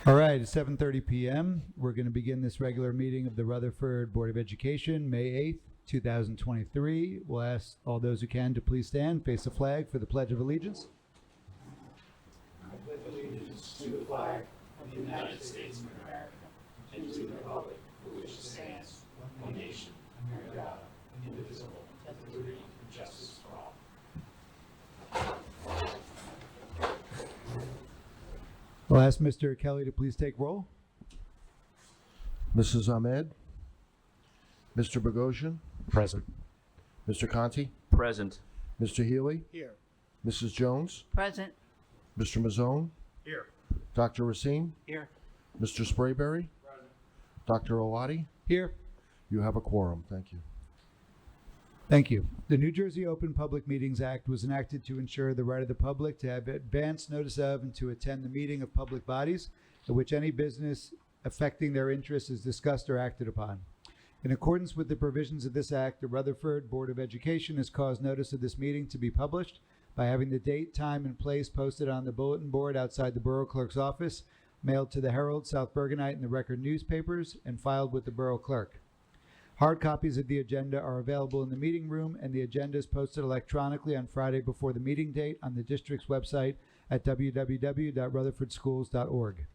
All right, it's 7:30 p.m. We're going to begin this regular meeting of the Rutherford Board of Education, May 8th, 2023. We'll ask all those who can to please stand, face the flag for the Pledge of Allegiance. I pledge allegiance to the flag of the United States of America and to the republic for which it stands, one nation, under God, indivisible, with liberty and justice for all. I'll ask Mr. Kelly to please take roll. Mrs. Ahmed? Mr. Bogosian? Present. Mr. Conti? Present. Mr. Healy? Here. Mrs. Jones? Present. Mr. Mazzone? Here. Dr. Racine? Here. Mr. Sprayberry? Present. Dr. Owati? Here. You have a quorum. Thank you. Thank you. The New Jersey Open Public Meetings Act was enacted to ensure the right of the public to have advance notice of and to attend the meeting of public bodies at which any business affecting their interests is discussed or acted upon. In accordance with the provisions of this act, the Rutherford Board of Education has caused notice of this meeting to be published by having the date, time, and place posted on the bulletin board outside the Borough Clerk's office, mailed to the Herald, South Bergenite, and the Record newspapers, and filed with the Borough Clerk. Hard copies of the agenda are available in the meeting room, and the agenda is posted electronically on Friday before the meeting date on the district's website at www.rutherfordschools.org.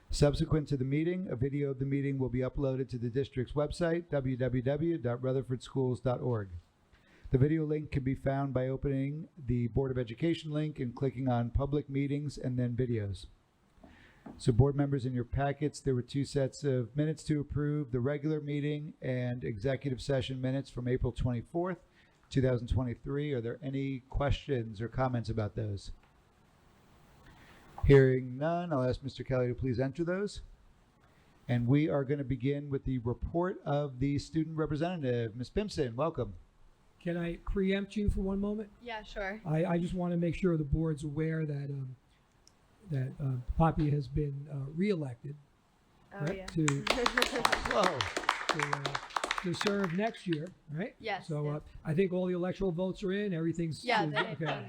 Subsequent to the meeting, a video of the meeting will be uploaded to the district's website, www.rutherfordschools.org. The video link can be found by opening the Board of Education link and clicking on Public Meetings and then Videos. So board members, in your packets, there were two sets of minutes to approve, the regular meeting and executive session minutes from April 24th, 2023. Are there any questions or comments about those? Hearing none, I'll ask Mr. Kelly to please enter those. And we are going to begin with the report of the student representative. Ms. Pimpson, welcome. Can I preempt you for one moment? Yeah, sure. I just want to make sure the board's aware that Poppy has been reelected, Oh, right, yeah. Whoa. to serve next year, right? Yes. So yeah. I think all the electoral votes are in. Everything's Yeah, okay.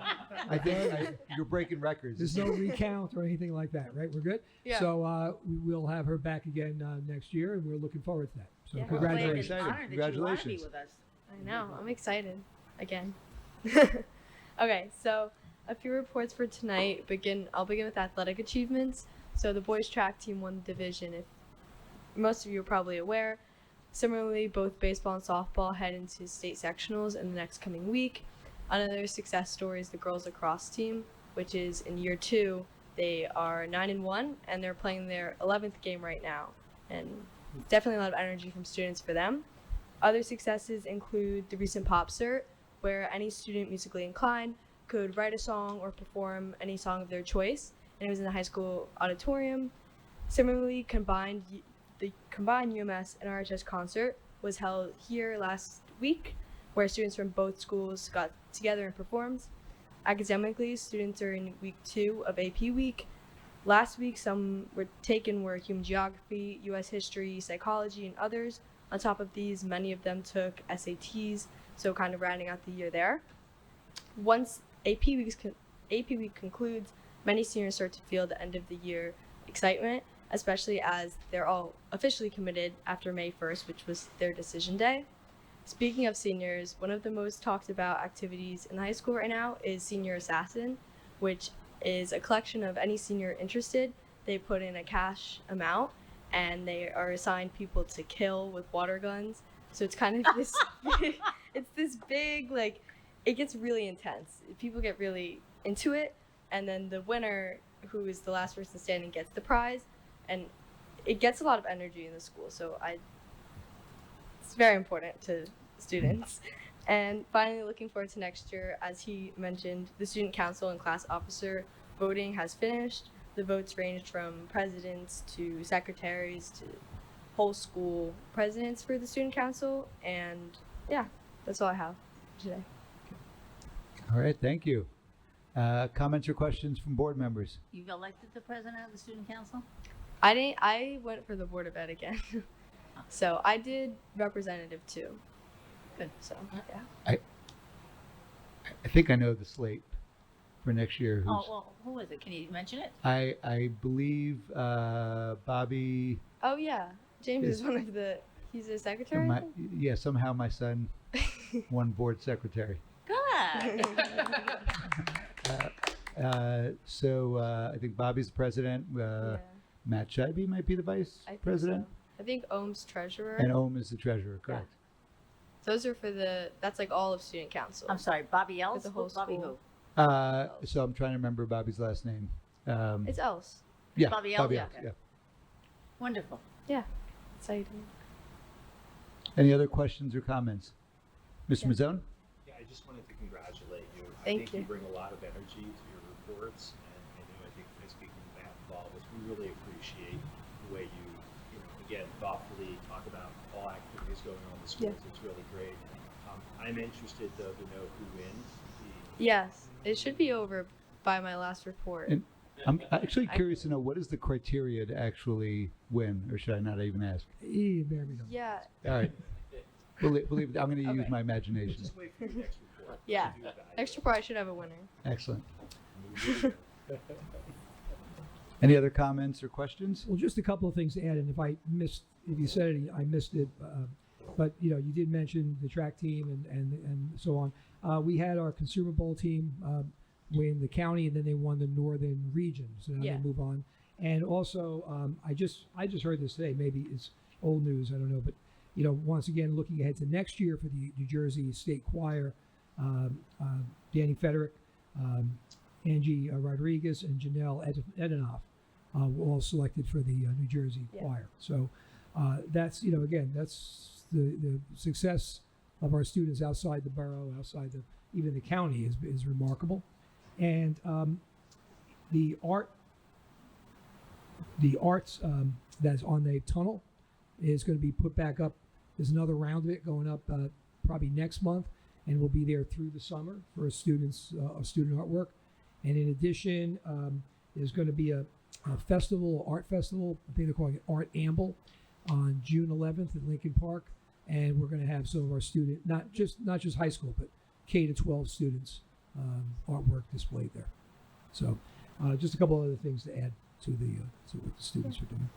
I think you're breaking records. There's no recount or anything like that, right? We're good. Yeah. So we will have her back again next year, and we're looking forward to that. So Yeah. congratulations. Excited. Honored that you want to be Congratulations. with us. I know. I'm excited. Again. Okay, so a few reports for tonight. I'll begin with athletic achievements. So the boys track team won the division. If most of you are probably aware. Similarly, both baseball and softball head into state sectionals in the next coming week. Another success story is the girls lacrosse team, which is in year 2. They are 9-1, and they're playing their 11th game right now. And definitely a lot of energy from students for them. Other successes include the recent Pop Cert, where any student musically inclined could write a song or perform any song of their choice, and it was in the high school auditorium. Similarly, the combined UMS and RHS concert was held here last week, where students from both schools got together and performed. Academically, students are in week 2 of AP week. Last week, some were human geography, US history, psychology, and others. On top of these, many of them took SATs, so kind of rounding out the year there. Once AP week concludes, many seniors start to feel the end of the year excitement, especially as they're all officially committed after May 1st, which was their decision day. Speaking of seniors, one of the most talked about activities in the high school right now is Senior Assassin, which is a collection of any senior interested. They put in a cash amount, and they are assigned people to kill with water guns. So it's kind of this, it's this big, like, it gets really intense. People get really into it, and then the winner, who is the last person standing, gets the prize, and it gets a lot of energy in the school. So it's very important to students. And finally, looking forward to next year, as he mentioned, the student council and class officer voting has finished. The votes ranged from presidents to secretaries to whole school presidents for the student council. And yeah, that's all I have today. All right, thank you. Comments or questions from board members? You've elected the president of the student council? I went for the Board of Ed again. So I did representative too. Good. So yeah. I think I know the slate. for next year. Oh, Who's, well, who is it? Can you mention it? I believe Bobby. Oh yeah, James Is- is one of the. He's a secretary. My, yeah, somehow my son won board secretary. Good. I think Bobby's the president. Yeah, Matt Scheibe might be the vice I think president, so. I think Ohm's treasurer. and Ohm is the treasurer. Correct. Those are for the. That's like all of student council. I'm sorry, Bobby Els? the whole Bobby school. who? So I'm trying to remember Bobby's last name. It's else. Yeah, Bobby Els? Bobby Els, Okay. yeah. Wonderful. Exciting. Any other questions or comments? Mr. Yeah. Mazzone? Yeah, I just wanted to congratulate you. I Thank think you. you bring a lot of energy to your reports, and I think by speaking with Matt involved, we really appreciate the way you again, thoughtfully talk about all activities going on in the schools. It's really great. I'm interested, though, to know who wins. Yes, it should be over by my last report. And I'm actually curious to know what is the criteria to actually win, or should I not even ask? There we go. Yeah, All right. Believe I'm going to use Okay. my imagination. Just wait for the next report. Yeah. to do that. next report I should have a winner. Excellent. Any other comments or questions? Well, just a couple of things to add, and if you said it, I missed it. But you did mention the track team and so on. We had our Consumer Bowl team win the county, and then they won the Northern region. So now Yeah. they move on. And also, I just heard this today. Maybe it's old news. I don't know. But once again, looking ahead to next year for the New Jersey State Choir, Danny Federick, Angie Rodriguez, and Janelle Edenoff were all selected for the New Jersey Yeah. Choir. So that's again, that's the success of our students outside the borough, outside even the county is remarkable. And the arts that's on the tunnel is going to be put back up. There's another round of it going up probably next month, and we'll be there through the summer for students student artwork. And in addition, there's going to be a art festival. I think they're calling it Art Amble on June 11th at Lincoln Park, and we're going to have some of our not just high school, but K to 12 students artwork displayed there. So just a couple other things to add to what the students are doing.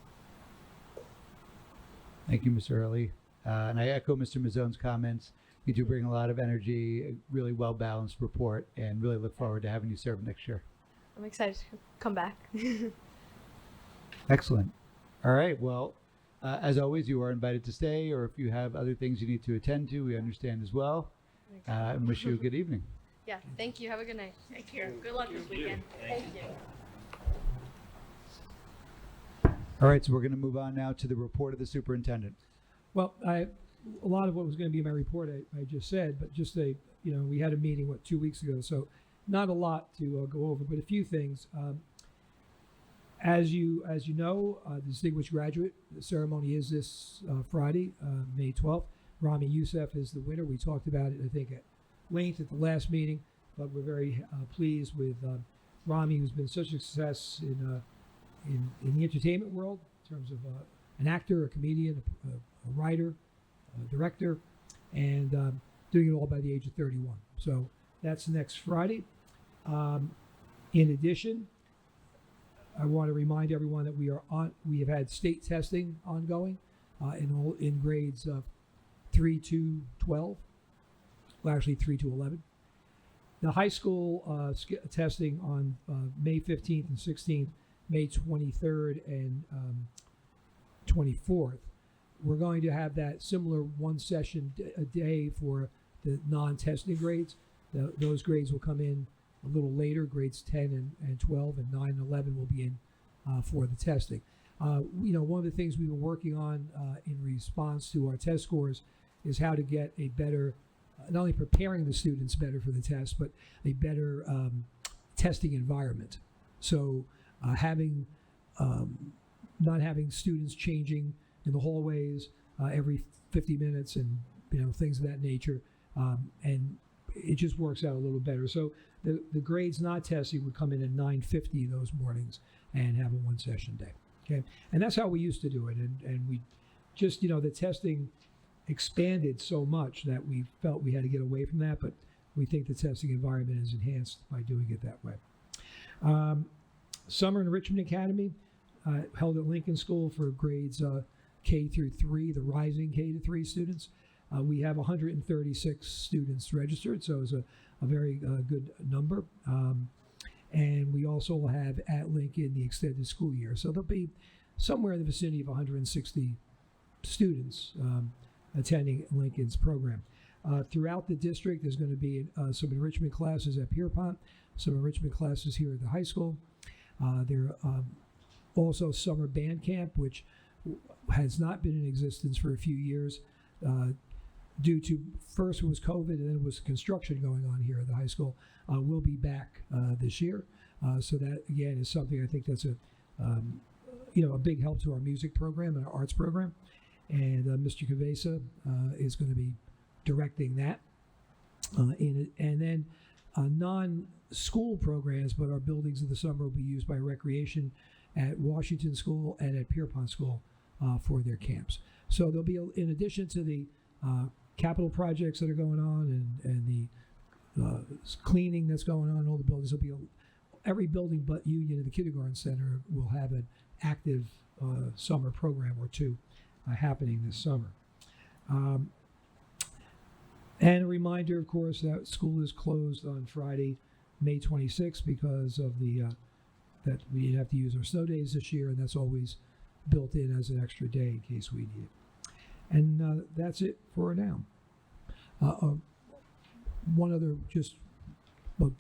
Thank you, Mr. Early. And I echo Mr. Mazzone's comments. You do bring a lot of energy, a really well-balanced report, and really look forward to having you serve next year. I'm excited to come back. Excellent. All right. Well, as always, you are invited to stay, or if you have other things you need to attend to, we understand as well. And wish you a good evening. Yeah, thank you. Have a good night. Take care. Good luck this weekend. Thank you. All right. So we're going to move on now to the report of the superintendent. Well, a lot of what was going to be in my report I just said, but just we had a meeting 2 weeks ago, so not a lot to go over, but a few things. As you know, the distinguished graduate ceremony is this Friday, May 12th. Rami Youssef is the winner. We talked about it, I think, at length at the last meeting, but we're very pleased with Rami, who's been such a success in the entertainment world in terms of an actor, a comedian, a writer, a director, and doing it all by the age of 31. So that's next Friday. In addition, I want to remind everyone that we have had state testing ongoing in grades 3 to 12. Well, actually 3 to 11. The high school testing on May 15th and 16th, May 23rd and 24th. We're going to have that similar one session a day for the non-testing grades. Those grades will come in a little later, grades 10 and 12, and 9 and 11 will be in for the testing. One of the things we've been working on in response to our test scores is how to get a better, not only preparing the students better for the test, but a better testing environment. So not having students changing in the hallways every 50 minutes and things of that nature, and it just works out a little better. So the grades not testing would come in at 9:50 those mornings and have a one session day. Okay, and that's how we used to do it, and we just the testing expanded so much that we felt we had to get away from that, but we think the testing environment is enhanced by doing it that way. Summer Enrichment Academy held at Lincoln School for grades K through 3, the rising K to 3 students. We have 136 students registered, so it's a very good number. And we also will have at Lincoln the extended school year. So there'll be somewhere in the vicinity of 160 students attending Lincoln's program. Throughout the district, there's going to be some enrichment classes at Pierpont, some enrichment classes here at the high school. There are also summer band camp, which has not been in existence for a few years due to, first it was COVID and then it was construction going on here at the high school. We'll be back this year. So that, again, is something I think that's a big help to our music program and our arts program. And Mr. Cavesa is going to be directing that. And then non-school programs, but our buildings in the summer will be used by recreation at Washington School and at Pierpont School for their camps. So there'll be, in addition to the capital projects that are going on and the cleaning that's going on in all the buildings, there'll be every building but Union and the Kindergarten Center will have an active summer program or two happening this summer. And a reminder, of course, that school is closed on Friday, May 26th, because of that we didn't have to use our snow days this year, and that's always built in as an extra day in case we need it. And that's it for now.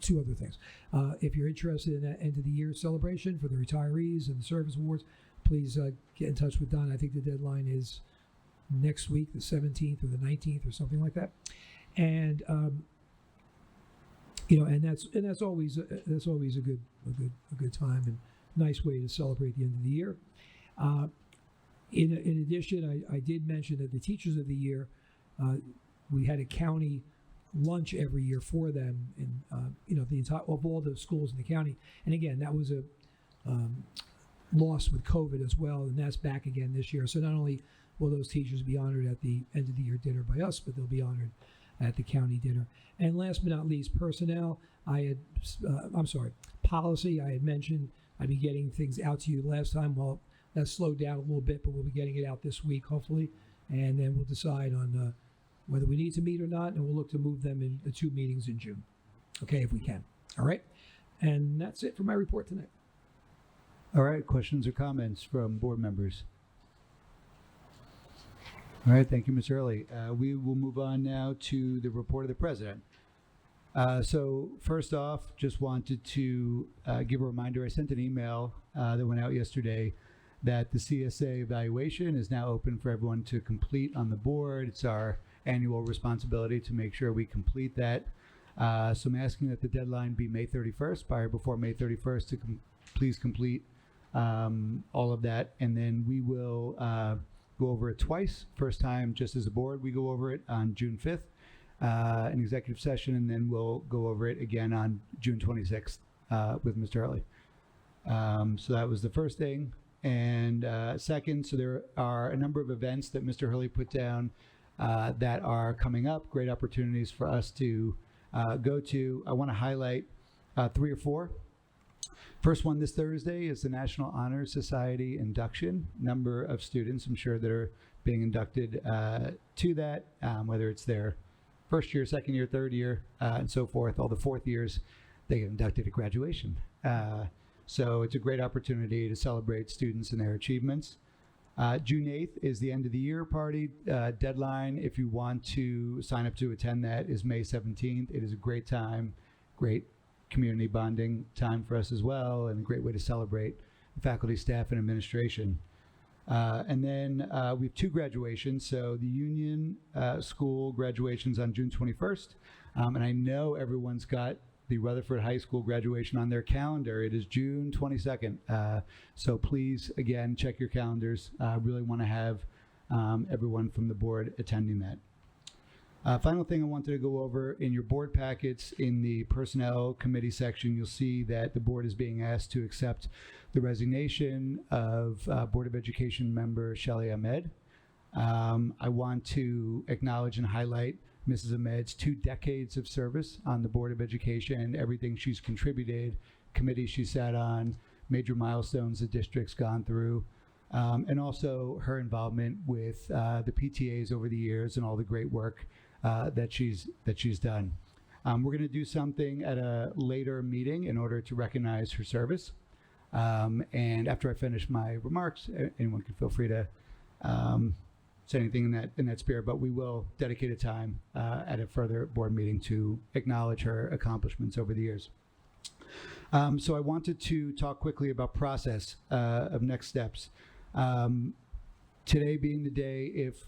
Two other things. If you're interested in that end of the year celebration for the retirees and the service awards, please get in touch with Don. I think the deadline is next week, the 17th or the 19th or something like that. And and that's always a good time and nice way to celebrate the end of the year. In addition, I did mention that the Teachers of the Year, we had a county lunch every year for them in the entire of all the schools in the county. And again, that was a loss with COVID as well, and that's back again this year. So not only will those teachers be honored at the end of the year dinner by us, but they'll be honored at the county dinner. And last but not least, personnel. Policy. I had mentioned I'd be getting things out to you last time. Well, that slowed down a little bit, but we'll be getting it out this week, hopefully, and then we'll decide on whether we need to meet or not, and we'll look to move them in the 2 meetings in June. Okay, if we can. All right, and that's it for my report tonight. All right, questions or comments from board members? All right, thank you, Ms. Early. We will move on now to the report of the president. So first off, just wanted to give a reminder. I sent an email that went out yesterday that the CSA evaluation is now open for everyone to complete on the board. It's our annual responsibility to make sure we complete that. So I'm asking that the deadline be May 31st, by or before May 31st, to please complete all of that. And then we will go over it twice. First time, just as a board, we go over it on June 5th, an executive session, and then we'll go over it again on June 26th with Mr. Early. So that was the first thing. And second, so there are a number of events that Mr. Hurley put down that are coming up, great opportunities for us to go to. I want to highlight 3 or 4. First one this Thursday is the National Honor Society induction. Number of students, I'm sure, that are being inducted to that, whether it's their first year, second year, third year, and so forth. All the fourth years, they get inducted at graduation. So it's a great opportunity to celebrate students and their achievements. June 8th is the end of the year party. Deadline, if you want to sign up to attend that, is May 17th. It is a great time, great community bonding time for us as well, and a great way to celebrate faculty, staff, and administration. And then we have 2 graduations. So the Union School graduations on June 21st. And I know everyone's got the Rutherford High School graduation on their calendar. It is June 22nd. So please, again, check your calendars. Really want to have everyone from the board attending that. Final thing I wanted to go over, in your board packets in the personnel committee section, you'll see that the board is being asked to accept the resignation of Board of Education member Shelley Ahmed. I want to acknowledge and highlight Mrs. Ahmed's 2 decades of service on the Board of Education, everything she's contributed, committees she sat on, major milestones the district's gone through, and also her involvement with the PTAs over the years and all the great work that she's done. We're going to do something at a later meeting in order to recognize her service. And after I finish my remarks, anyone can feel free to say anything in that spirit, but we will dedicate a time at a further board meeting to acknowledge her accomplishments over the years. So I wanted to talk quickly about process of next steps. Today being the day if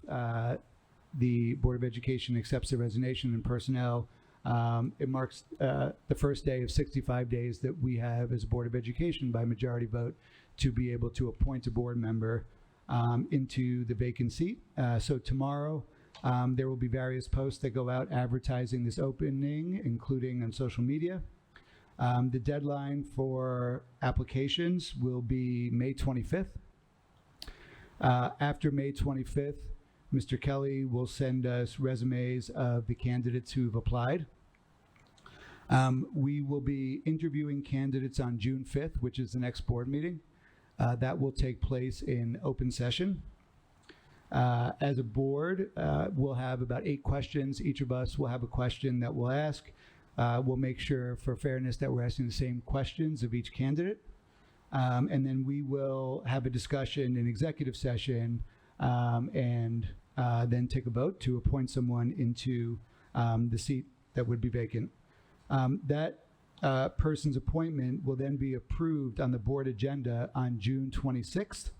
the Board of Education accepts the resignation in personnel, it marks the first day of 65 days that we have as a Board of Education by majority vote to be able to appoint a board member into the vacant seat. So tomorrow there will be various posts that go out advertising this opening, including on social media. The deadline for applications will be May 25th. After May 25th, Mr. Kelly will send us resumes of the candidates who've applied. We will be interviewing candidates on June 5th, which is the next board meeting. That will take place in open session. As a board, we'll have about 8 questions. Each of us will have a question that we'll ask. We'll make sure, for fairness, that we're asking the same questions of each candidate. And then we will have a discussion in executive session and then take a vote to appoint someone into the seat that would be vacant. That person's appointment will then be approved on the board agenda on June 26th.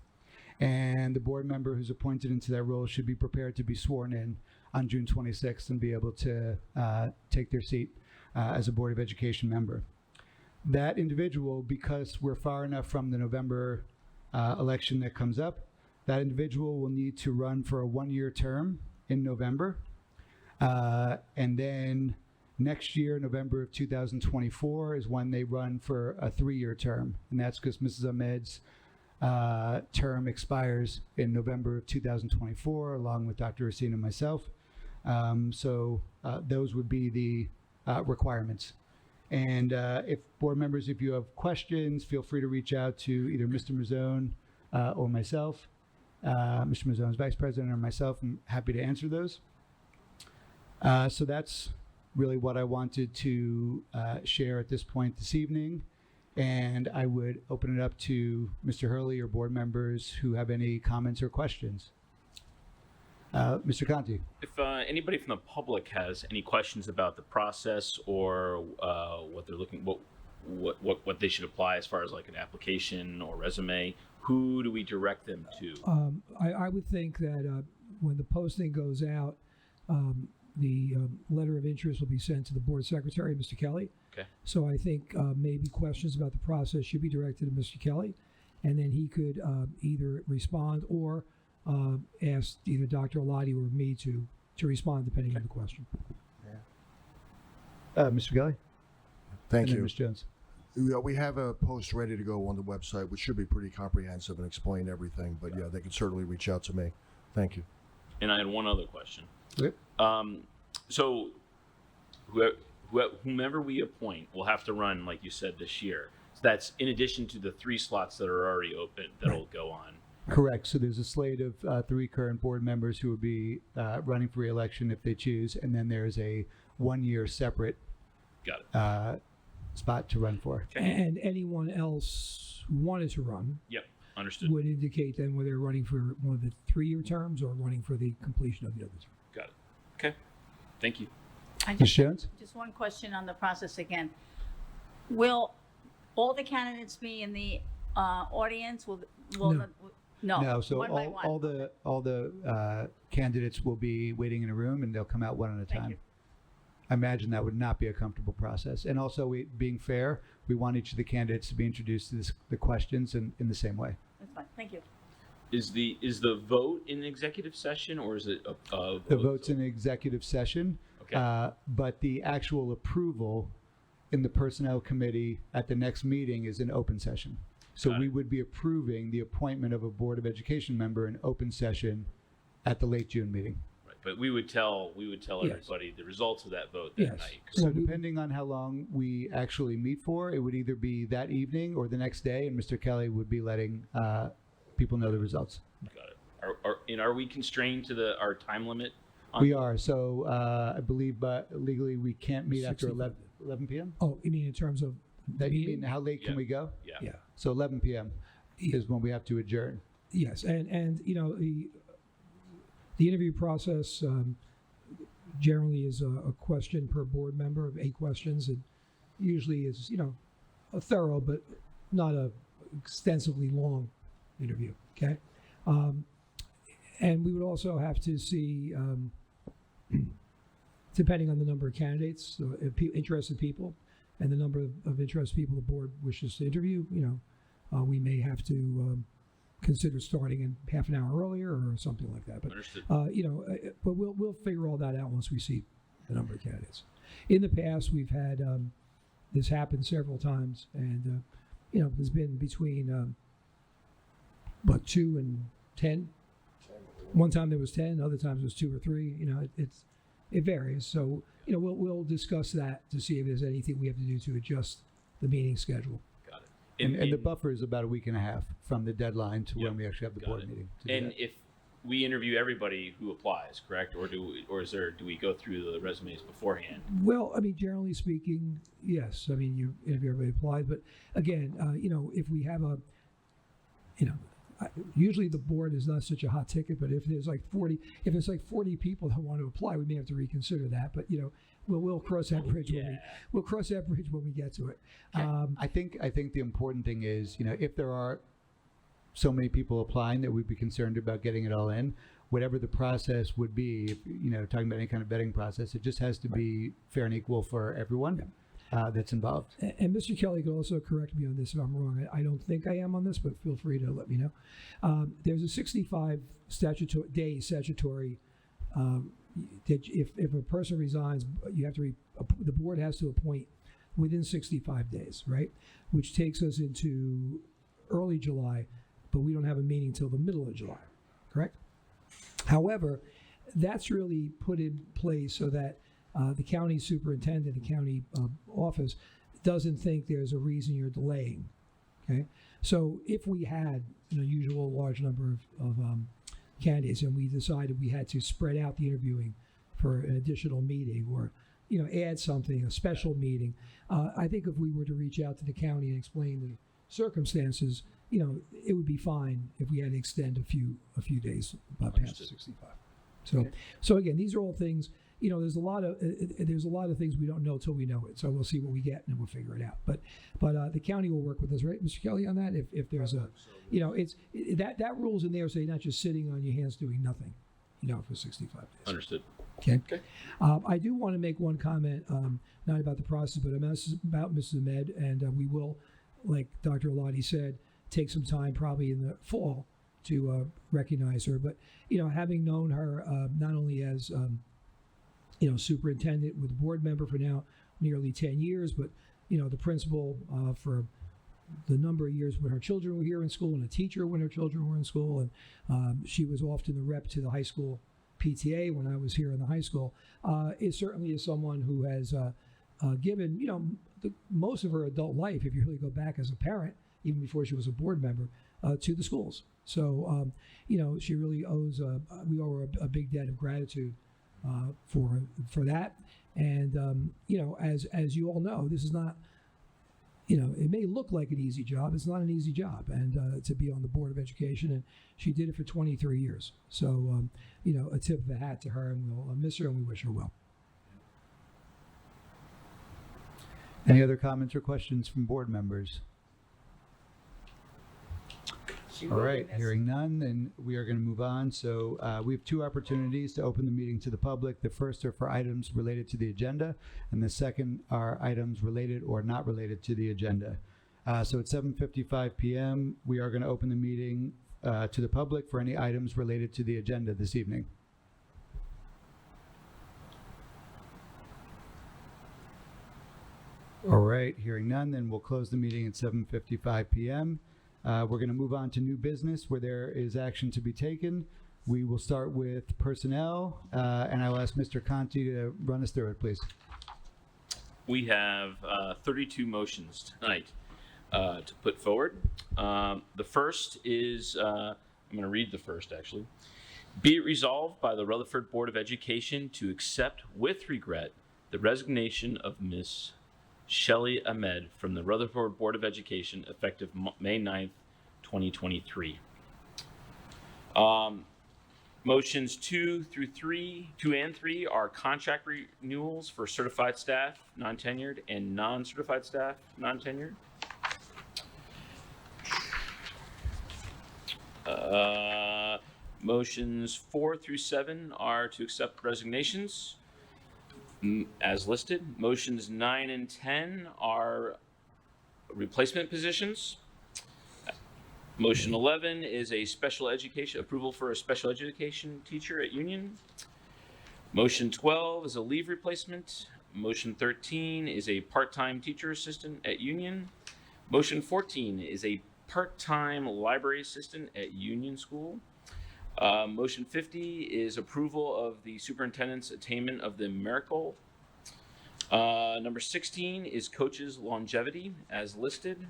And the board member who's appointed into that role should be prepared to be sworn in on June 26th and be able to take their seat as a Board of Education member. That individual, because we're far enough from the November election that comes up, that individual will need to run for a 1-year term in November. And then next year, November of 2024, is when they run for a 3-year term. And that's because Mrs. Ahmed's term expires in November of 2024, along with Dr. Racine and myself. So those would be the requirements. And if board members, if you have questions, feel free to reach out to either Mr. Mazzone or myself. Mr. Mazzone's vice president or myself. I'm happy to answer those. So that's really what I wanted to share at this point this evening. And I would open it up to Mr. Hurley or board members who have any comments or questions. Mr. Conti. If anybody from the public has any questions about the process or what they're looking, what they should apply as far as like an application or resume, who do we direct them to? I would think that when the posting goes out, the letter of interest will be sent to the board secretary, Mr. Kelly. Okay. So I think maybe questions about the process should be directed to Mr. Kelly, and then he could either respond or ask either Dr. Alati or me to respond depending on the question. Mr. Kelly? Thank And then you. Ms. Jones. We have a post ready to go on the website, which should be pretty comprehensive and explain everything. But yeah, they can certainly reach out to me. Thank you. And I had one other question. Okay. So whomever we appoint will have to run, like you said, this year. So that's in addition to the 3 slots that are already open that'll go on. Correct. So there's a slate of 3 current board members who will be running for re-election if they choose, and then there's a 1-year separate Got it. spot to run for. Okay. And anyone else who wanted to run Yep. Understood. would indicate then whether they're running for one of the 3-year terms or running for the completion of the other term. Got it. Okay. Thank you. I Ms. Jones? just one question on the process again. Will all the candidates be in the audience? Will No. No. So one by one. all the candidates will be waiting in a room, and they'll come out one at a Thank time. you. I imagine that would not be a comfortable process. And also, being fair, we want each of the candidates to be introduced to the questions in the same way. That's fine. Thank you. Is the vote in executive session or is it a The vote's in executive session, Okay. but the actual approval in the Personnel Committee at the next meeting is in open session. So Got we it. would be approving the appointment of a Board of Education member in open session at the late June meeting. Right. but we would tell Yes. everybody the results of that vote that Yes. night. So Well, we- depending on how long we actually meet for, it would either be that evening or the next day, and Mr. Kelly would be letting people know the results. Got it. Are we constrained to our time limit? We are. So I believe legally we can't meet after 65. 11 p.m. Oh, you mean in terms of the That, you meeting? mean how late can Yeah. we go? Yeah. Yeah. So 11 p.m. Yeah. is when we have to adjourn. Yes, and you know the interview process generally is a question per board member of 8 questions, and usually is a thorough but not a extensively long interview. Okay, and we would also have to see, depending on the number of candidates, interested people, and the number of interested people the board wishes to interview. We may have to consider starting in half an hour earlier or something like that. But Understood. but we'll figure all that out once we see the number of candidates. In the past, we've had this happen several times, and there's been between 2 and 10. One time there was 10, other times it was 2 or 3. It varies. So we'll discuss that to see if there's anything we have to do to adjust the meeting schedule. Got it. And the buffer is about a week and a half from the deadline to Yep. when we actually have the Got board it. meeting. To do And that. if we interview everybody who applies, correct? Or do we go through the resumes beforehand? Well, I mean, generally speaking, yes. I mean, you interview everybody applies, but again, if we have usually the board is not such a hot ticket, but if there's like 40 people that want to apply, we may have to reconsider that. But we'll cross that bridge we'll cross that bridge when we get to it. I think the important thing is, if there are so many people applying that we'd be concerned about getting it all in, whatever the process would be, if, talking about any kind of vetting process, it just has to be fair and equal for everyone that's involved. And Mr. Kelly could also correct me on this if I'm wrong. I don't think I am on this, but feel free to let me know. There's a 65 day statutory. That if a person resigns, you have to the board has to appoint within 65 days, right? Which takes us into early July, but we don't have a meeting till the middle of July, correct? However, that's really put in place so that the county superintendent, the county office, doesn't think there's a reason you're delaying. Okay, so if we had an unusual large number of candidates and we decided we had to spread out the interviewing for an additional meeting or add something, a special meeting, I think if we were to reach out to the county and explain the circumstances, it would be fine if we had to extend a few days past Understood. 65. So again, these are all things. There's a lot of things we don't know till we know it. So we'll see what we get and we'll figure it out. But the county will work with us, right, Mr. Kelly, on that. If there's that rule's in there, so you're not just sitting on your hands doing nothing, for 65 days. Understood. Okay. Okay. I do want to make one comment, not about the process, but about Mrs. Ahmed, and we will, like Dr. Alati said, take some time probably in the fall to recognize her. But having known her not only as superintendent with board member for now nearly 10 years, but the principal for the number of years when her children were here in school, and a teacher when her children were in school, and she was often the rep to the high school PTA when I was here in the high school. It certainly is someone who has given most of her adult life, if you really go back as a parent, even before she was a board member, to the schools. So she really owes we owe her a big debt of gratitude for that. And as you all know, this is not. It may look like an easy job. It's not an easy job, and to be on the Board of Education, and she did it for 23 years. So, a tip of the hat to her, and we'll miss her, and we wish her well. Any other comments or questions from board members? All right, hearing none, then we are going to move on. So we have 2 opportunities to open the meeting to the public. The first are for items related to the agenda, and the second are items related or not related to the agenda. So at 7:55 p.m., we are going to open the meeting to the public for any items related to the agenda this evening. All right, hearing none, then we'll close the meeting at 7:55 p.m. We're going to move on to new business where there is action to be taken. We will start with personnel, and I'll ask Mr. Conti to run us through it, please. We have 32 motions tonight to put forward. The first is, I'm going to read the first actually. Be it resolved by the Rutherford Board of Education to accept with regret the resignation of Miss Shelley Ahmed from the Rutherford Board of Education effective May 9th, 2023. Motions 2 and 3 are contract renewals for certified staff, non-tenured, and non-certified staff, non-tenured. Motions 4 through 7 are to accept resignations as listed. Motions 9 and 10 are replacement positions. Motion 11 is a special education approval for a special education teacher at Union. Motion 12 is a leave replacement. Motion 13 is a part-time teacher assistant at Union. Motion 14 is a part-time library assistant at Union School. Motion 50 is approval of the superintendent's attainment of the Miracle. Number 16 is coaches longevity as listed.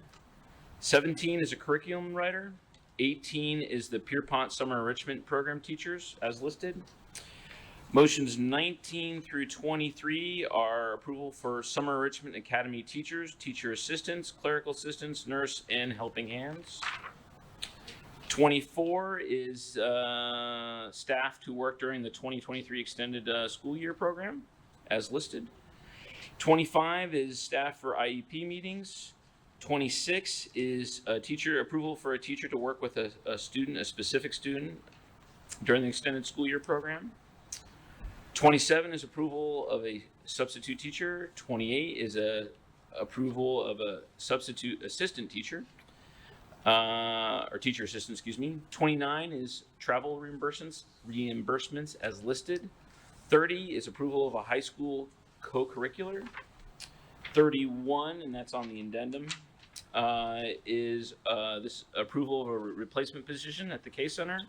17 is a curriculum writer. 18 is the Pierpont Summer Enrichment Program teachers as listed. Motions 19 through 23 are approval for Summer Enrichment Academy teachers, teacher assistants, clerical assistants, nurse, and helping hands. 24 is staff to work during the 2023 extended school year program as listed. 25 is staff for IEP meetings. 26 is a teacher approval for a teacher to work with a student, a specific student during the extended school year program. 27 is approval of a substitute teacher. 28 is a approval of a substitute assistant teacher, or teacher assistant, excuse me. 29 is travel reimbursements as listed. 30 is approval of a high school co-curricular. 31, and that's on the addendum, is this approval of a replacement position at the K Center.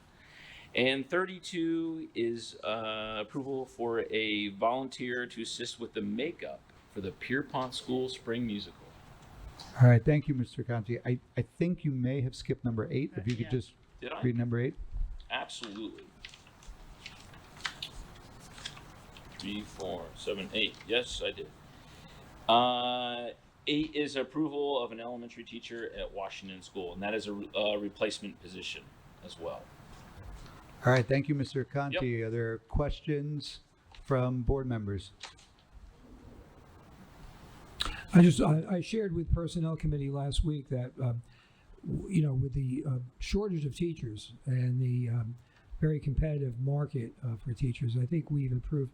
And 32 is approval for a volunteer to assist with the makeup for the Pierpont School Spring Musical. All right, thank you, Mr. Conti. I think you may have skipped number 8. If you could just Did I? read number 8. Absolutely. 3, 4, 7, 8. Yes, I did. 8 is approval of an elementary teacher at Washington School, and that is a replacement position as well. All right, thank you, Mr. Conti. Are there questions from board members? I shared with Personnel Committee last week that, with the shortage of teachers and the very competitive market for teachers, I think we've improved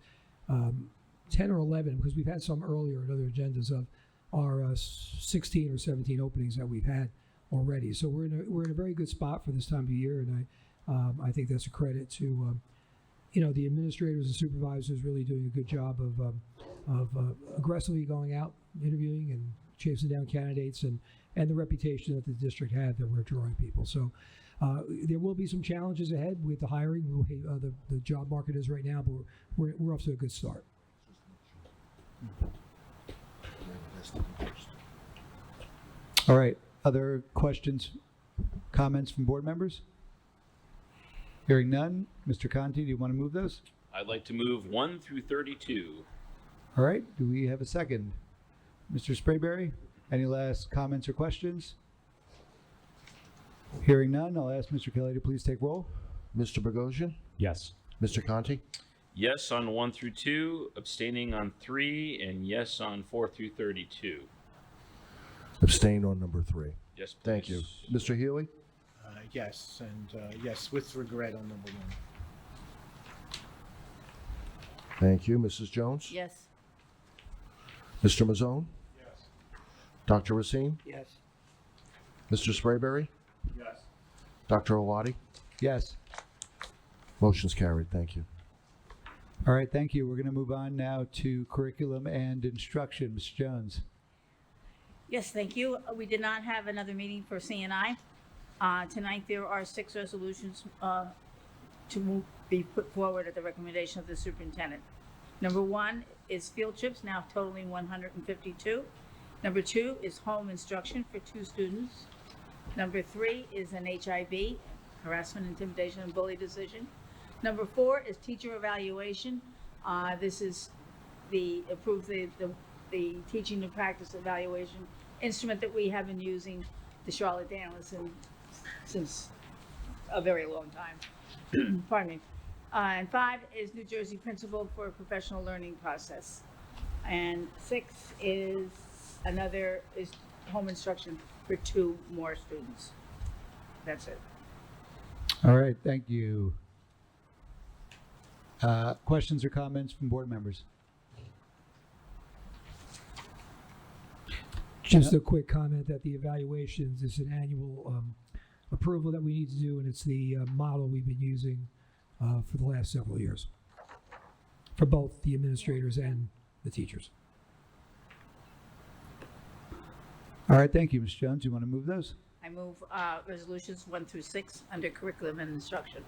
10 or 11, because we've had some earlier in other agendas, of our 16 or 17 openings that we've had already. So we're in a very good spot for this time of year, and I think that's a credit to the administrators and supervisors really doing a good job of aggressively going out, interviewing and chasing down candidates, and the reputation that the district had that we're drawing people. So there will be some challenges ahead with the hiring. The job market is right now, but we're off to a good start. All right, other questions, comments from board members? Hearing none, Mr. Conti, do you want to move those? I'd like to move 1 through 32. All right, do we have a second? Mr. Sprayberry, any last comments or questions? Hearing none, I'll ask Mr. Kelly to please take roll. Mr. Bogosian? Yes. Mr. Conti? Yes on 1 through 2, abstaining on 3, and yes on 4 through 32. Abstain on number 3. Yes, please. Thank you. Mr. Healy? Yes, and yes, with regret on number 1. Thank you. Mrs. Jones? Yes. Mr. Mazzone? Yes. Dr. Racine? Yes. Mr. Sprayberry? Yes. Dr. Oladi? Yes. Motion's carried. Thank you. All right, thank you. We're going to move on now to curriculum and instruction. Ms. Jones. Yes, thank you. We did not have another meeting for CNI. Tonight, there are 6 resolutions be put forward at the recommendation of the superintendent. Number 1 is field trips, now totaling 152. Number 2 is home instruction for 2 students. Number 3 is an HIV, harassment, intimidation, and bully decision. Number 4 is teacher evaluation. This is the teaching and practice evaluation instrument that we have been using, the Charlotte Danielson, since a very long time. Pardon me. And 5 is New Jersey Principal for a Professional Learning Process. And 6 is home instruction for 2 more students. That's it. All right, thank you. Questions or comments from board members? Just a quick comment that the evaluations is an annual approval that we need to do, and it's the model we've been using for the last several years for both the administrators and the teachers. All right, thank you, Ms. Jones. You want to move those? I move resolutions 1 through 6 under curriculum and instruction.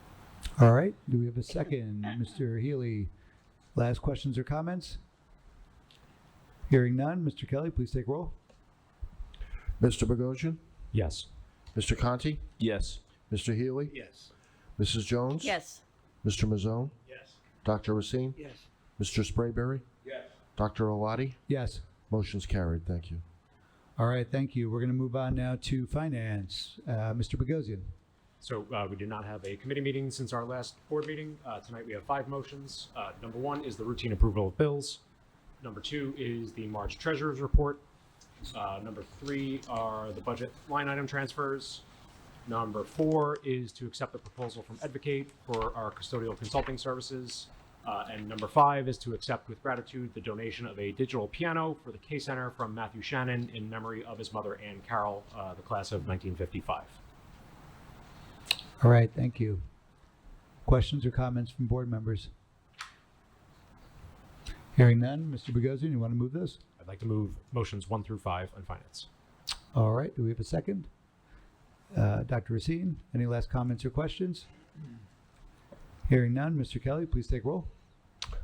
All right, do we have a second? Mr. Healy, last questions or comments? Hearing none, Mr. Kelly, please take roll. Mr. Bogosian? Yes. Mr. Conti? Yes. Mr. Healy? Yes. Mrs. Jones? Yes. Mr. Mazzone? Yes. Dr. Racine? Yes. Mr. Sprayberry? Yes. Dr. Awadi? Yes. Motion's carried. Thank you. All right, thank you. We're going to move on now to finance. Mr. Bogosian. So we did not have a committee meeting since our last board meeting. Tonight we have 5 motions. Number 1 is the routine approval of bills. Number 2 is the March treasurer's report. Number 3 are the budget line item transfers. Number 4 is to accept the proposal from Advocate for our custodial consulting services. And number 5 is to accept with gratitude the donation of a digital piano for the K Center from Matthew Shannon in memory of his mother, Ann Carroll, the class of 1955. All right, thank you. Questions or comments from board members? Hearing none, Mr. Bogosian, you want to move those? I'd like to move motions 1 through 5 on finance. All right, do we have a second? Dr. Racine, any last comments or questions? Hearing none, Mr. Kelly, please take roll.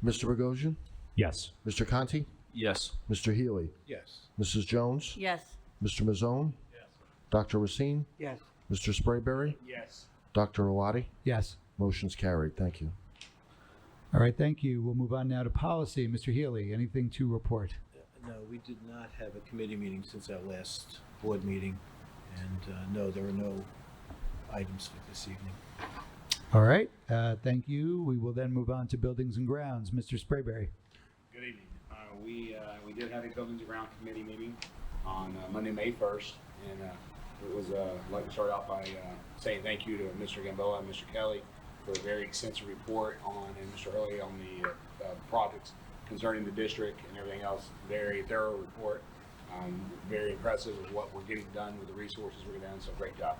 Mr. Bogosian? Yes. Mr. Conti? Yes. Mr. Healy? Yes. Mrs. Jones? Yes. Mr. Mazzone? Yes. Dr. Racine? Yes. Mr. Sprayberry? Yes. Dr. Awadi? Yes. Motion's carried. Thank you. All right, thank you. We'll move on now to policy. Mr. Healy, anything to report? No, we did not have a committee meeting since our last board meeting, and no, there are no items for this evening. All right, thank you. We will then move on to buildings and grounds. Mr. Sprayberry. Good evening. We did have a Buildings and Ground Committee meeting on Monday, May 1st, and it was, I'd like to start out by saying thank you to Mr. Gamboa and Mr. Kelly for a very extensive report on, and Mr. Hurley on the projects concerning the district and everything else. Very thorough report, very impressive with what we're getting done with the resources we're getting done, so great job.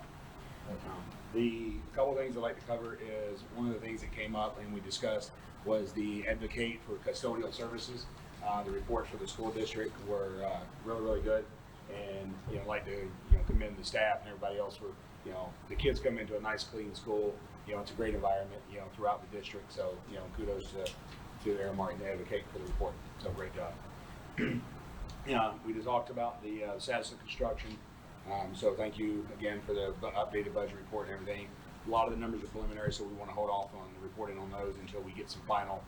The couple of things I'd like to cover is one of the things that came up and we discussed was the Advocate for custodial services. The reports for the school district were really, really good, and I'd like to commend the staff and everybody else for the kids come into a nice, clean school. It's a great environment throughout the district. So kudos to Aaron Martin and Advocate for the report. So great job. We just talked about the status of construction. So thank you again for the updated budget report and everything. A lot of the numbers are preliminary, so we want to hold off on reporting on those until we get some final,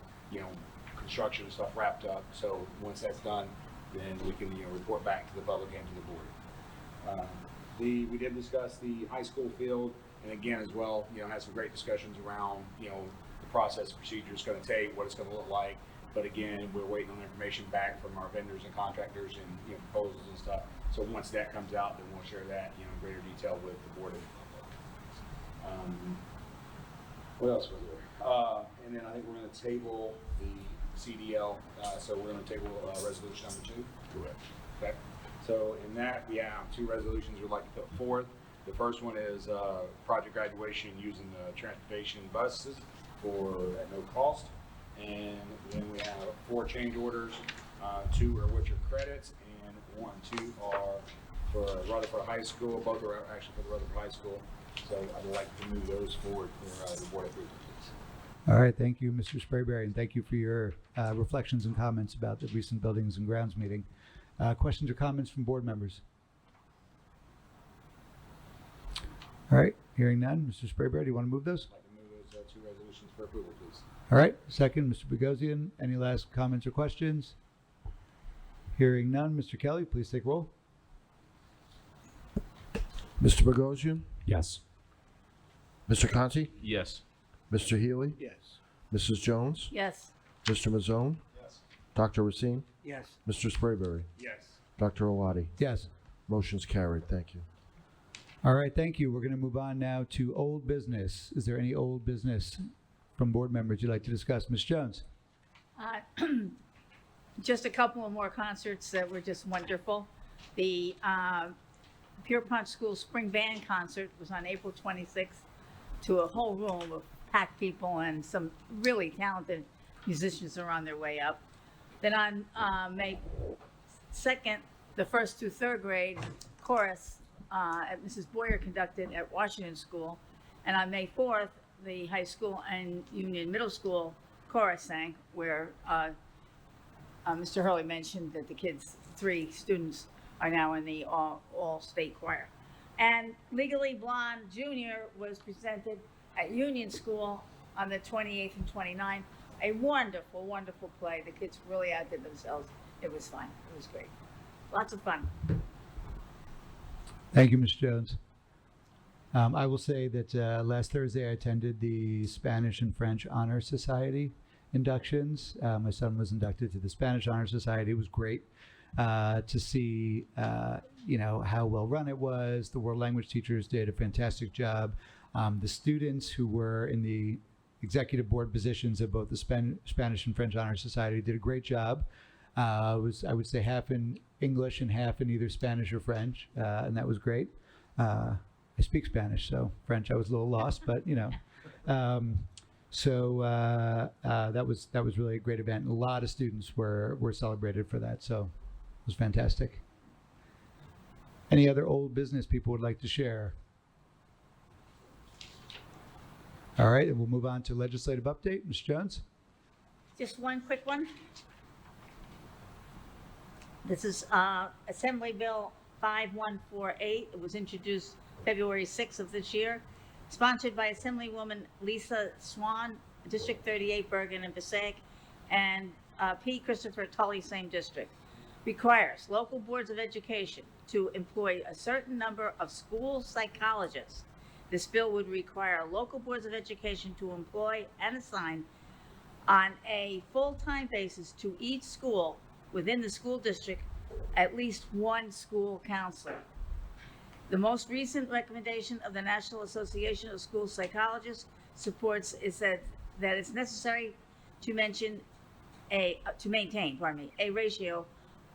construction and stuff wrapped up. So once that's done, then we can, report back to the public and to the board. We did discuss the high school field, and again as well, had some great discussions around, the process procedure it's going to take, what it's going to look like. But again, we're waiting on information back from our vendors and contractors and proposals and stuff. So once that comes out, then we'll share that in greater detail with the board. What else was there? And then I think we're going to table the CDL. So we're going to table resolution number 2. Correct. Okay. So in that, we have 2 resolutions we'd like to put forth. The first one is project graduation using the transportation buses at no cost. And then we have 4 change orders, 2 are which are credits, and 2 are for Rutherford High School. Both are actually for the Rutherford High School. So I'd like to move those forward for the board approval, please. All right, thank you, Mr. Sprayberry, and thank you for your reflections and comments about the recent Buildings and Grounds meeting. Questions or comments from board members? All right, hearing none. Mr. Sprayberry, do you want to move those? I'd like to move those two resolutions for approval, please. All right, second, Mr. Bogosian. Any last comments or questions? Hearing none. Mr. Kelly, please take roll. Mr. Bogosian, Yes. Mr. Conti, Yes. Mr. Healy, Yes. Mrs. Jones, Yes. Mr. Mazzone, Yes. Dr. Racine, Yes. Mr. Sprayberry, Yes. Dr. Oladi. Yes. Motion's carried. Thank you. All right, thank you. We're going to move on now to old business. Is there any old business from board members you'd like to discuss? Ms. Jones? Just a couple of more concerts that were just wonderful. The Pierpont School Spring Band Concert was on April 26th to a whole room of packed people, and some really talented musicians are on their way up. Then on May 2nd, the first through third grade chorus at Mrs. Boyer conducted at Washington School. And on May 4th, the high school and Union Middle School chorus sang, where Mr. Hurley mentioned that the kids, 3 students, are now in the all-state choir. And Legally Blonde Junior was presented at Union School on the 28th and 29th. A wonderful, wonderful play. The kids really outdid themselves. It was fun. It was great. Lots of fun. Thank you, Ms. Jones. I will say that last Thursday I attended the Spanish and French Honor Society inductions. My son was inducted to the Spanish Honor Society. It was great to see, how well run it was. The world language teachers did a fantastic job. The students who were in the executive board positions of both the Spanish and French Honor Society did a great job. I would say half in English and half in either Spanish or French, and that was great. I speak Spanish, so French I was a little lost, but that was really a great event. And a lot of students were celebrated for that, so it was fantastic. Any other old business people would like to share? All right, and we'll move on to legislative update. Ms. Jones? Just one quick one. This is Assembly Bill 5148. It was introduced February 6th of this year, sponsored by Assemblywoman Lisa Swan, District 38, Bergen and Passaic, and P. Christopher Tully, same district. Requires local boards of education to employ a certain number of school psychologists. This bill would require local boards of education to employ and assign on a full-time basis to each school within the school district at least one school counselor. The most recent recommendation of the National Association of School Psychologists supports is that it's necessary to maintain a ratio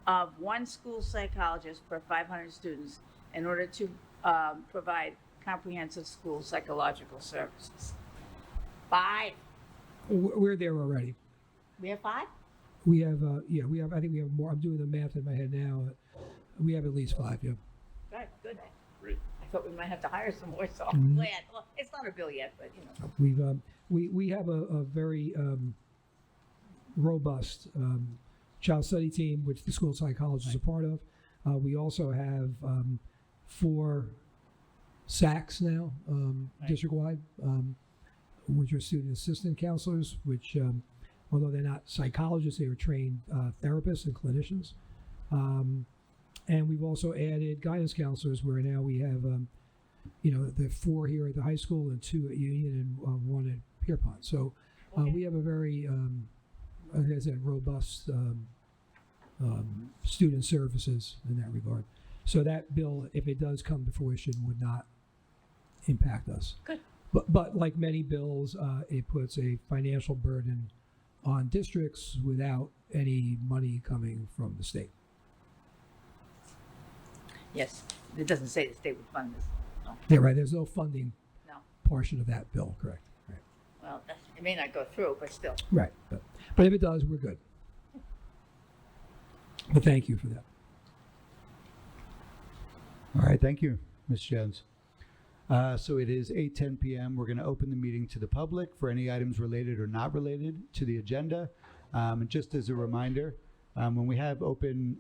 of one school psychologist per 500 students in order to provide comprehensive school psychological services. 5. We're there already. We have 5? We have, I think we have more. I'm doing the math in my head now. We have at least 5, yeah. Good, good. Great. I thought we might have to hire some more, so I'm glad. Well, it's not a bill yet, but We have a very robust child study team, which the school psychologists are part of. We also have 4 SACs now, district-wide, which are student assistant counselors, which, although they're not psychologists, they are trained therapists and clinicians. And we've also added guidance counselors, where now we have, the 4 here at the high school and 2 at Union and 1 at Pierpont. So we have a very, as I said, robust student services in that regard. So that bill, if it does come to fruition, would not impact us. Good. But like many bills, it puts a financial burden on districts without any money coming from the state. yes, it doesn't say the state would fund this. No. Yeah, right. There's no funding No. portion of that bill, correct? Right. Well, it may not go through, but still. Right. But if it does, we're good. But thank you for that. All right, thank you, Ms. Jones. So it is 8:10 p.m. We're going to open the meeting to the public for any items related or not related to the agenda. And just as a reminder, when we have open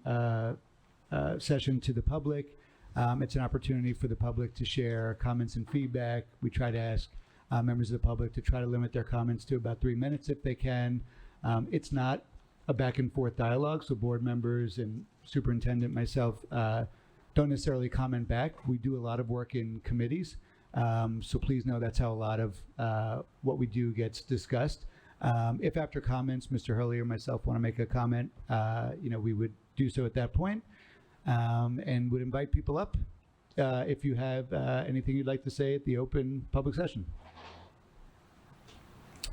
session to the public, it's an opportunity for the public to share comments and feedback. We try to ask members of the public to try to limit their comments to about 3 minutes if they can. It's not a back and forth dialogue, so board members and superintendent, myself, don't necessarily comment back. We do a lot of work in committees, so please know that's how a lot of what we do gets discussed. If after comments, Mr. Hurley or myself want to make a comment, we would do so at that point, and would invite people up if you have anything you'd like to say at the open public session.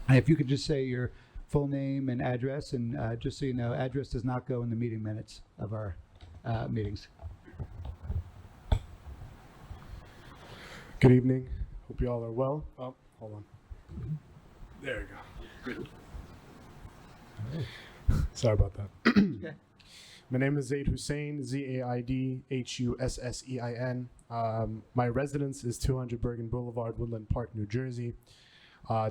And if you could just say your full name and address, and just so you know, address does not go in the meeting minutes of our meetings. Good evening. Hope you all are well. Oh, hold on. There you go. Sorry about that. Okay. My name is Zaid Hussein, Zaidhussein. My residence is 200 Bergen Boulevard, Woodland Park, New Jersey.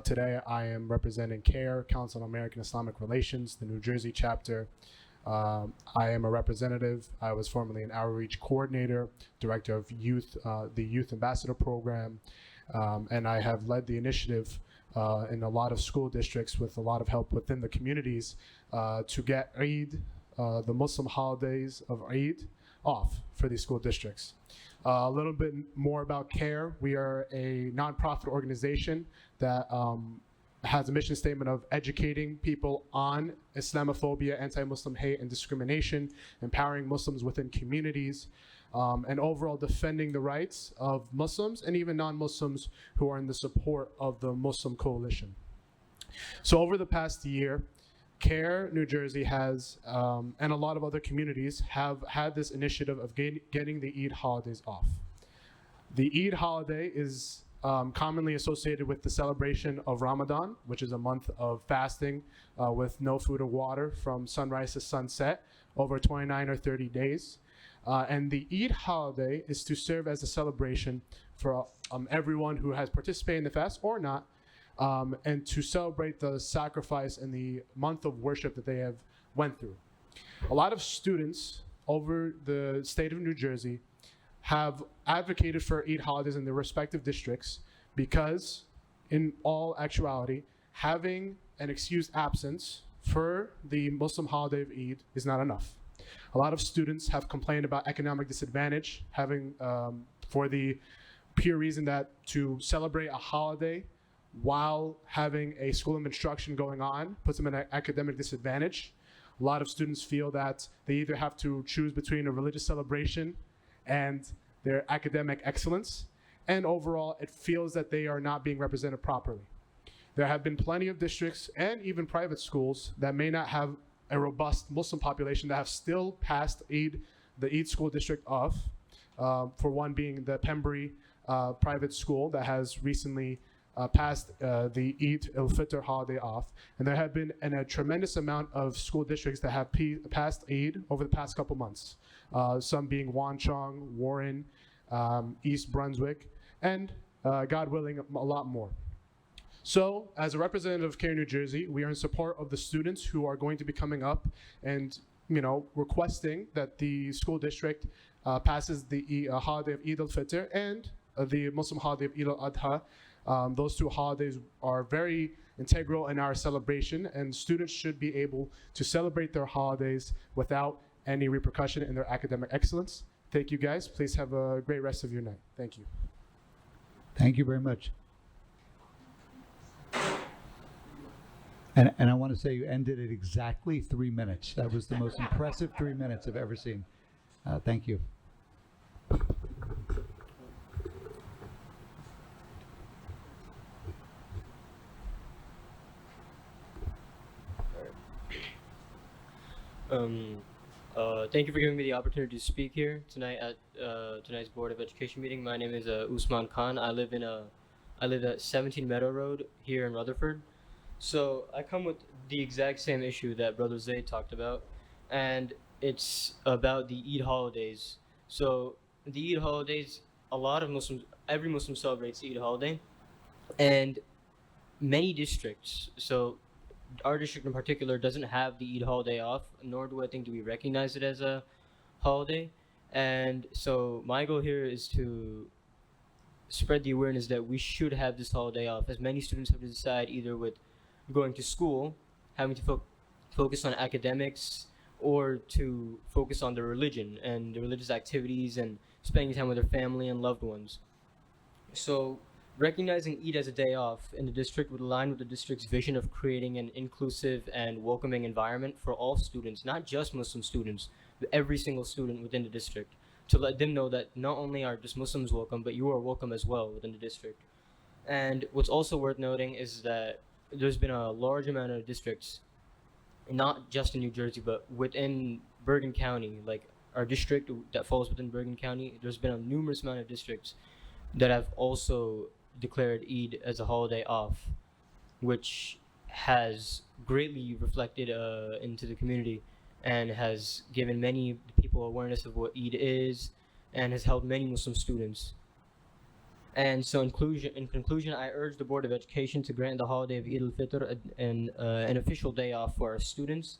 Today I am representing CARE, Council on American Islamic Relations, the New Jersey chapter. I am a representative. I was formerly an outreach coordinator, director of youth, the Youth Ambassador Program, and I have led the initiative in a lot of school districts with a lot of help within the communities to get Eid, the Muslim holidays of Eid, off for these school districts. A little bit more about CARE. We are a nonprofit organization that has a mission statement of educating people on Islamophobia, anti-Muslim hate, and discrimination, empowering Muslims within communities, and overall defending the rights of Muslims and even non-Muslims who are in the support of the Muslim coalition. So over the past year, CARE New Jersey has, and a lot of other communities have had this initiative of getting the Eid holidays off. The Eid holiday is commonly associated with the celebration of Ramadan, which is a month of fasting with no food or water from sunrise to sunset over 29 or 30 days. And the Eid holiday is to serve as a celebration for everyone who has participated in the fast or not, and to celebrate the sacrifice and the month of worship that they have went through. A lot of students over the state of New Jersey have advocated for Eid holidays in their respective districts because, in all actuality, having an excused absence for the Muslim holiday of Eid is not enough. A lot of students have complained about economic disadvantage, having for the pure reason that to celebrate a holiday while having a school of instruction going on puts them at an academic disadvantage. A lot of students feel that they either have to choose between a religious celebration and their academic excellence, and overall it feels that they are not being represented properly. There have been plenty of districts and even private schools that may not have a robust Muslim population that have still passed the Eid school district off, for one being the Pembury private school that has recently passed the Eid al-Fitr holiday off. And there have been a tremendous amount of school districts that have passed Eid over the past couple months, some being Wanchong, Warren, East Brunswick, and God willing, a lot more. So, as a representative of CARE New Jersey, we are in support of the students who are going to be coming up and, requesting that the school district passes the holiday of Eid al-Fitr and the Muslim holiday of Eid al-Adha. Those two holidays are very integral in our celebration, and students should be able to celebrate their holidays without any repercussion in their academic excellence. Thank you, guys. Please have a great rest of your night. Thank you. Thank you very much. And I want to say you ended at exactly 3 minutes. That was the most impressive 3 minutes I've ever seen. Thank you. Thank you for giving me the opportunity to speak here tonight at tonight's Board of Education meeting. My name is Usman Khan. I live at 17 Meadow Road here in Rutherford. So I come with the exact same issue that Brother Zaid talked about, and it's about the Eid holidays. So the Eid holidays, a lot of Muslims, every Muslim celebrates Eid holiday, and many districts, so our district in particular, doesn't have the Eid holiday off, nor do we recognize it as a holiday. And so my goal here is to spread the awareness that we should have this holiday off, as many students have to decide either with going to school, having to focus on academics, or to focus on their religion and the religious activities and spending time with their family and loved ones. So recognizing Eid as a day off in the district would align with the district's vision of creating an inclusive and welcoming environment for all students, not just Muslim students, but every single student within the district, to let them know that not only are just Muslims welcome, but you are welcome as well within the district. And what's also worth noting is that there's been a large amount of districts, not just in New Jersey, but within Bergen County, like our district that falls within Bergen County, there's been a numerous amount of districts that have also declared Eid as a holiday off, which has greatly reflected into the community and has given many people awareness of what Eid is and has helped many Muslim students. And so in conclusion, I urge the Board of Education to grant the holiday of Eid al-Fitr an official day off for our students.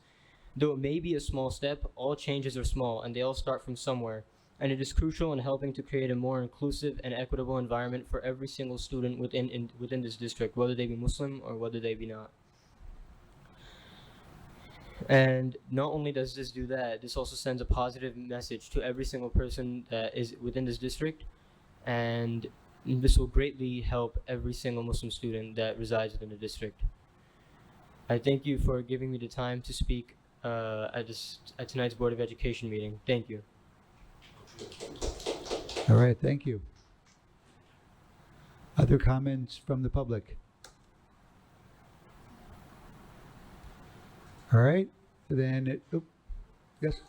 Though it may be a small step, all changes are small and they all start from somewhere. And it is crucial in helping to create a more inclusive and equitable environment for every single student within this district, whether they be Muslim or whether they be not. And not only does this do that, this also sends a positive message to every single person that is within this district, and this will greatly help every single Muslim student that resides within the district. I thank you for giving me the time to speak at tonight's Board of Education meeting. Thank you. All right, thank you. Other comments from the public? All right, then, yes?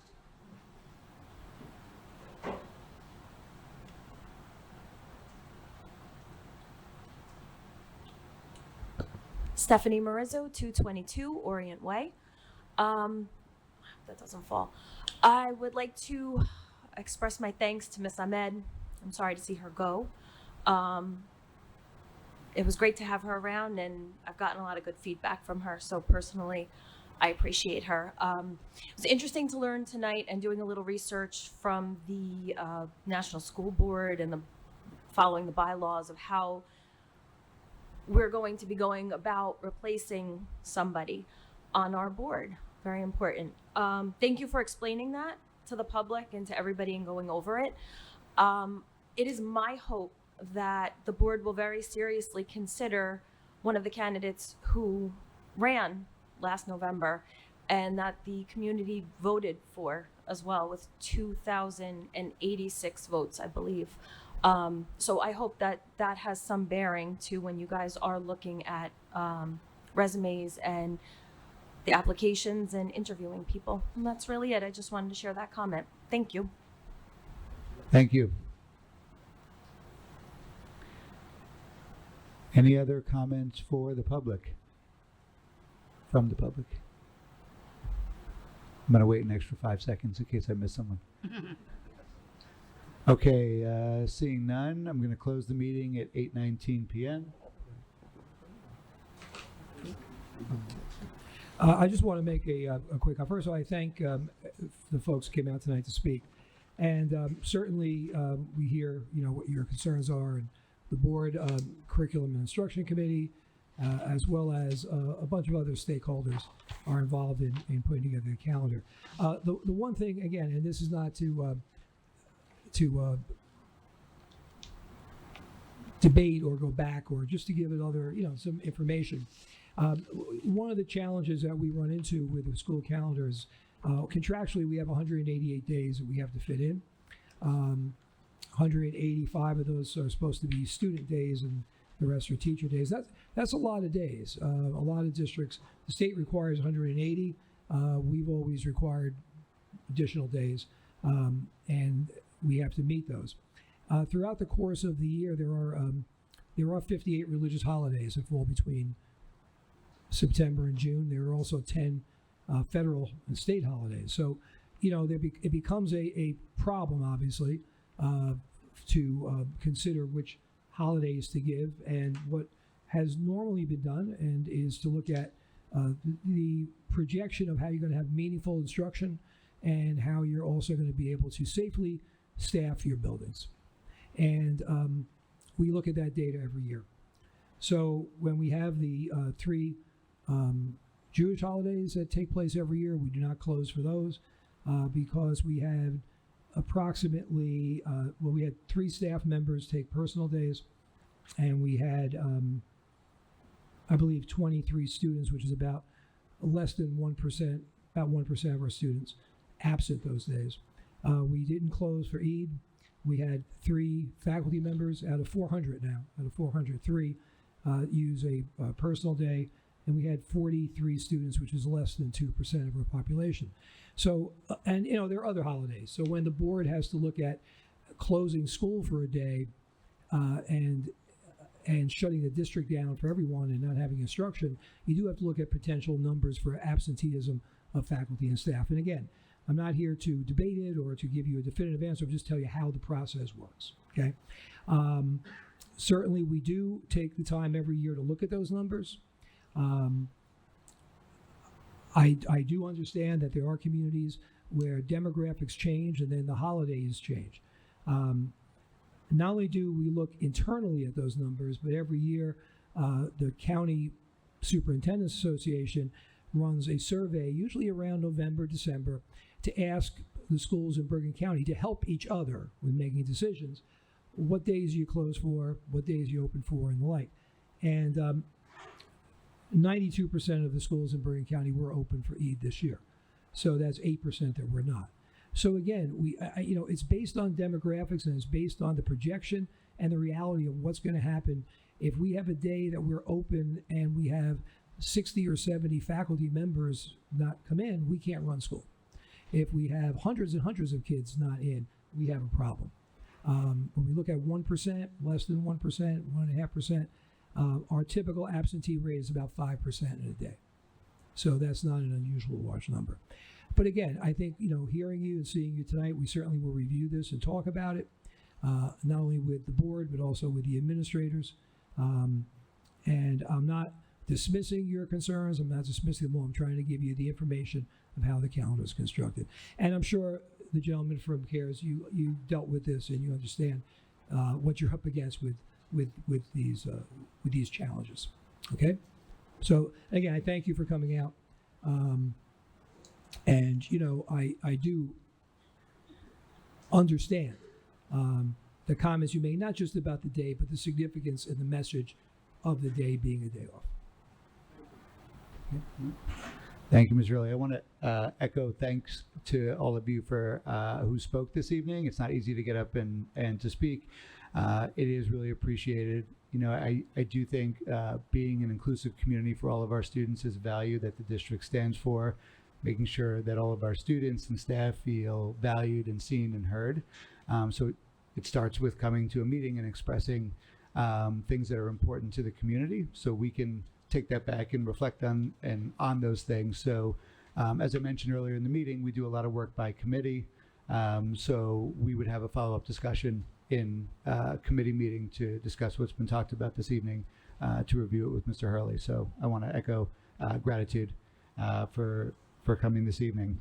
Stephanie Marizzo, 222 Orient Way. That doesn't fall. I would like to express my thanks to Miss Ahmed. I'm sorry to see her go. It was great to have her around, and I've gotten a lot of good feedback from her. So personally, I appreciate her. It was interesting to learn tonight and doing a little research from the National School Board and following the bylaws of how we're going to be going about replacing somebody on our board. Very important. Thank you for explaining that to the public and to everybody and going over it. It is my hope that the board will very seriously consider one of the candidates who ran last November and that the community voted for as well with 2,086 votes, I believe. So I hope that that has some bearing to when you guys are looking at resumes and the applications and interviewing people. And that's really it. I just wanted to share that comment. Thank you. Thank you. Any other comments for the public? From the public? I'm going to wait an extra 5 seconds in case I miss someone. Okay, seeing none, I'm going to close the meeting at 8:19 p.m. I just want to make a quick. First of all, I thank the folks who came out tonight to speak, and certainly we hear what your concerns are, and the board curriculum and instruction committee, as well as a bunch of other stakeholders are involved in putting together the calendar. The one thing again, and this is not to debate or go back, or just to give it other some information. One of the challenges that we run into with the school calendar is contractually we have 188 days that we have to fit in. 185 of those are supposed to be student days and the rest are teacher days. That's a lot of days. A lot of districts, the state requires 180. We've always required additional days, and we have to meet those. Throughout the course of the year, there are 58 religious holidays that fall between September and June. There are also 10 federal and state holidays. So, it becomes a problem, obviously, to consider which holidays to give, and what has normally been done and is to look at the projection of how you're going to have meaningful instruction and how you're also going to be able to safely staff your buildings. And we look at that data every year. So when we have the three Jewish holidays that take place every year, we do not close for those because we had approximately, we had 3 staff members take personal days, and we had, I believe, 23 students, which is about less than 1%, about 1% of our students absent those days. We didn't close for Eid. We had 3 faculty members out of 400 now, out of 403, use a personal day, and we had 43 students, which is less than 2% of our population. So, and you know, there are other holidays. So when the board has to look at closing school for a day and shutting the district down for everyone and not having instruction, you do have to look at potential numbers for absenteeism of faculty and staff. And again, I'm not here to debate it or to give you a definitive answer. I'll just tell you how the process works, okay? Certainly, we do take the time every year to look at those numbers. I do understand that there are communities where demographics change and then the holidays change. Not only do we look internally at those numbers, but every year the County Superintendent's Association runs a survey, usually around November, December, to ask the schools in Bergen County to help each other with making decisions. What days you close for, what days you open for, and the like. And 92% of the schools in Bergen County were open for Eid this year. So that's 8% that were not. So again, it's based on demographics, and it's based on the projection and the reality of what's going to happen. If we have a day that we're open and we have 60 or 70 faculty members not come in, we can't run school. If we have hundreds and hundreds of kids not in, we have a problem. When we look at 1%, less than 1%, 1.5%, our typical absentee rate is about 5% in a day. So that's not an unusual large number. But again, I think, hearing you and seeing you tonight, we certainly will review this and talk about it, not only with the board, but also with the administrators. And I'm not dismissing your concerns. I'm not dismissing them all. I'm trying to give you the information of how the calendar is constructed. And I'm sure the gentleman from CARES, you dealt with this and you understand what you're up against with these challenges. Okay? So again, I thank you for coming out. And I do understand the comments you made, not just about the day, but the significance and the message of the day being a day off. Thank you, Ms. Riley. I want to echo thanks to all of you for who spoke this evening. It's not easy to get up and to speak. It is really appreciated. I do think being an inclusive community for all of our students is a value that the district stands for, making sure that all of our students and staff feel valued and seen and heard. So it starts with coming to a meeting and expressing things that are important to the community, so we can take that back and reflect on those things. So as I mentioned earlier in the meeting, we do a lot of work by committee. So we would have a follow-up discussion in committee meeting to discuss what's been talked about this evening, to review it with Mr. Hurley. So I want to echo gratitude for coming this evening.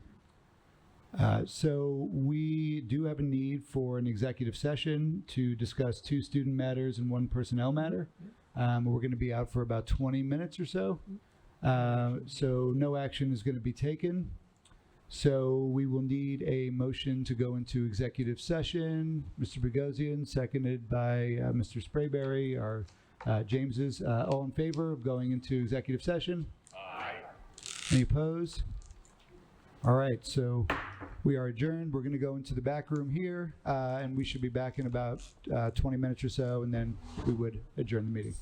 So we do have a need for an executive session to discuss 2 student matters and 1 personnel matter. We're going to be out for about 20 minutes or so. So no action is going to be taken. So we will need a motion to go into executive session. Mr. Bogosian, seconded by Mr. Sprayberry, or James's. All in favor of going into executive session? Aye. Any opposed? All right, so we are adjourned. We're going to go into the back room here, and we should be back in about 20 minutes or so, and then we would adjourn the meeting.